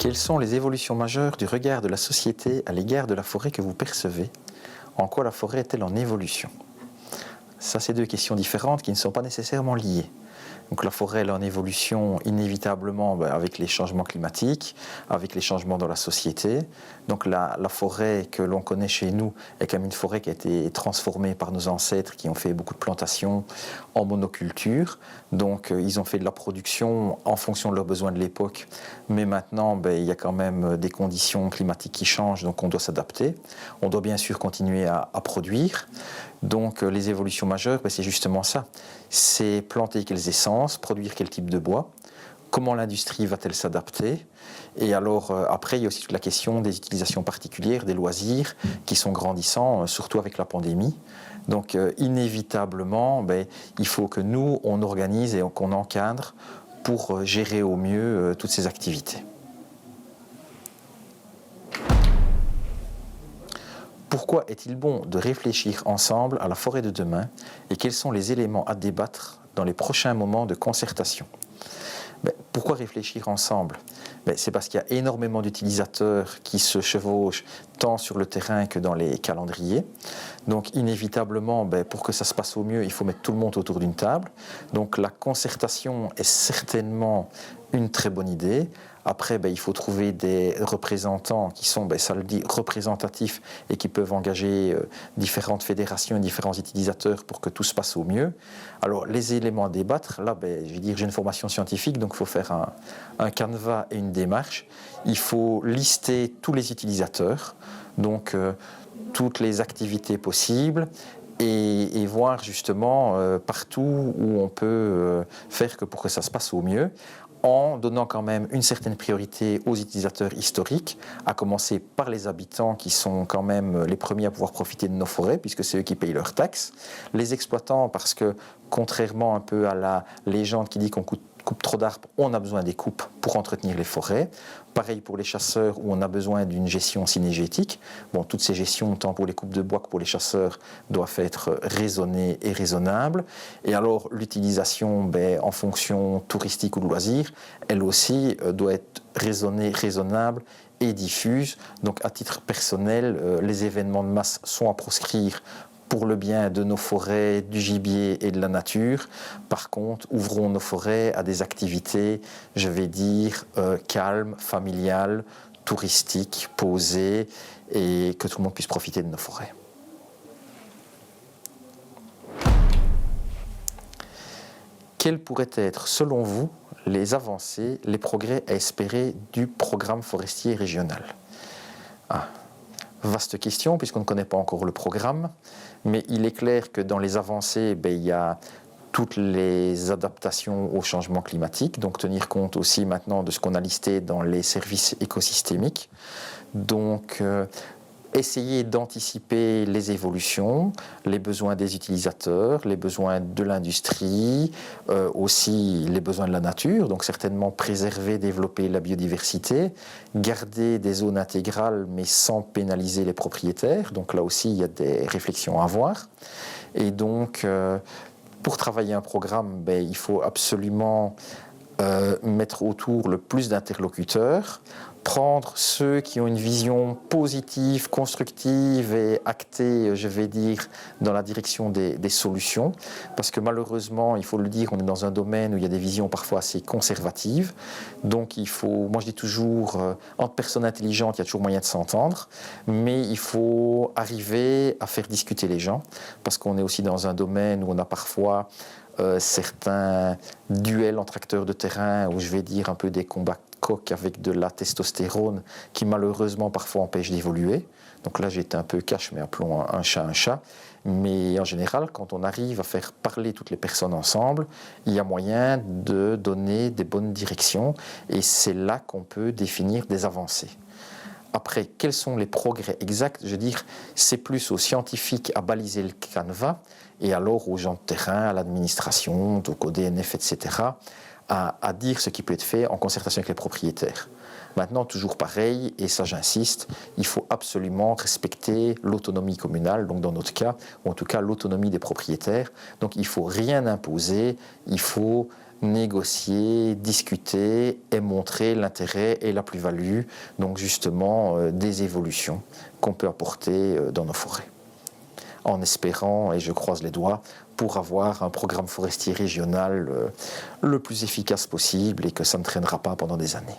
Quelles sont les évolutions majeures du regard de la société à l'égard de la forêt que vous percevez? En quoi la forêt est-elle en évolution? Ça, c'est deux questions différentes qui ne sont pas nécessairement liées. Donc la forêt elle est en évolution inévitablement avec les changements climatiques, avec les changements dans la société. Donc la forêt que l'on connaît chez nous est quand même une forêt qui a été transformée par nos ancêtres qui ont fait beaucoup de plantations en monoculture. Donc ils ont fait de la production en fonction de leurs besoins de l'époque. Mais maintenant, il y a quand même des conditions climatiques qui changent, donc on doit s'adapter. On doit bien sûr continuer à produire. Donc les évolutions majeures, c'est justement ça. C'est planter quelles essences, produire quel type de bois, comment l'industrie va-t-elle s'adapter. Et alors après, il y a aussi toute la question des utilisations particulières, des loisirs qui sont grandissants, surtout avec la pandémie. Donc inévitablement, il faut que nous, on organise et qu'on encadre pour gérer au mieux toutes ces activités. Pourquoi est-il bon de réfléchir ensemble à la forêt de demain et quels sont les éléments à débattre dans les prochains moments de concertation? Pourquoi réfléchir ensemble? C'est parce qu'il y a énormément d'utilisateurs qui se chevauchent tant sur le terrain que dans les calendriers. Donc inévitablement, pour que ça se passe au mieux, il faut mettre tout le monde autour d'une table. Donc la concertation est certainement une très bonne idée. Après, il faut trouver des représentants qui sont, ça le dit, représentatifs et qui peuvent engager différentes fédérations et différents utilisateurs pour que tout se passe au mieux. Alors, les éléments à débattre, là, j'ai une formation scientifique, donc il faut faire un canevas et une démarche. Il faut lister tous les utilisateurs, donc toutes les activités possibles, et voir justement partout où on peut faire pour que ça se passe au mieux, en donnant quand même une certaine priorité aux utilisateurs historiques, à commencer par les habitants qui sont quand même les premiers à pouvoir profiter de nos forêts, puisque c'est eux qui payent leurs taxes, les exploitants, parce que contrairement un peu à la légende qui dit qu'on coupe trop d'arbres, on a besoin des coupes pour entretenir les forêts. Pareil pour les chasseurs où on a besoin d'une gestion synégétique. Toutes ces gestions, tant pour les coupes de bois que pour les chasseurs, doivent être raisonnées et raisonnables. Et alors l'utilisation en fonction touristique ou de loisirs, elle aussi doit être raisonnée, raisonnable et diffuse. Donc à titre personnel, les événements de masse sont à proscrire pour le bien de nos forêts, du gibier et de la nature. Par contre, ouvrons nos forêts à des activités, je vais dire, calmes, familiales, touristiques, posées, et que tout le monde puisse profiter de nos forêts. Quels pourraient être, selon vous, les avancées, les progrès à espérer du programme forestier régional? Vaste question, puisqu'on ne connaît pas encore le programme, mais il est clair que dans les avancées, il y a toutes les adaptations au changement climatique, donc tenir compte aussi maintenant de ce qu'on a listé dans les services écosystémiques. Donc, essayer d'anticiper les évolutions, les besoins des utilisateurs, les besoins de l'industrie, aussi les besoins de la nature, donc certainement préserver, développer la biodiversité, garder des zones intégrales mais sans pénaliser les propriétaires, donc là aussi il y a des réflexions à avoir. Et donc pour travailler un programme, il faut absolument mettre autour le plus d'interlocuteurs, prendre ceux qui ont une vision positive, constructive et actée, je vais dire, dans la direction des solutions. Parce que malheureusement, il faut le dire, on est dans un domaine où il y a des visions parfois assez conservatives. Donc il faut, moi je dis toujours, entre personnes intelligentes, il y a toujours moyen de s'entendre, mais il faut arriver à faire discuter les gens, parce qu'on est aussi dans un domaine où on a parfois certains duels entre acteurs de terrain, où je vais dire un peu des combats coq avec de la testostérone qui malheureusement parfois empêche d'évoluer. Donc là j'étais un peu cash, mais appelons un chat un chat. Mais en général, quand on arrive à faire parler toutes les personnes ensemble, il y a moyen de donner des bonnes directions et c'est là qu'on peut définir des avancées. Après, quels sont les progrès exacts? Je veux dire, c'est plus aux scientifiques à baliser le canevas et alors aux gens de terrain, à l'administration, donc au DNF, etc., à dire ce qui peut être fait en concertation avec les propriétaires. Maintenant, toujours pareil, et ça j'insiste, il faut absolument respecter l'autonomie communale, donc dans notre cas, ou en tout cas l'autonomie des propriétaires. Donc il ne faut rien imposer, il faut négocier, discuter et montrer l'intérêt et la plus-value, donc justement des évolutions qu'on peut apporter dans nos forêts. En espérant, et je croise les doigts, pour avoir un programme forestier régional le plus efficace possible et que ça ne traînera pas pendant des années.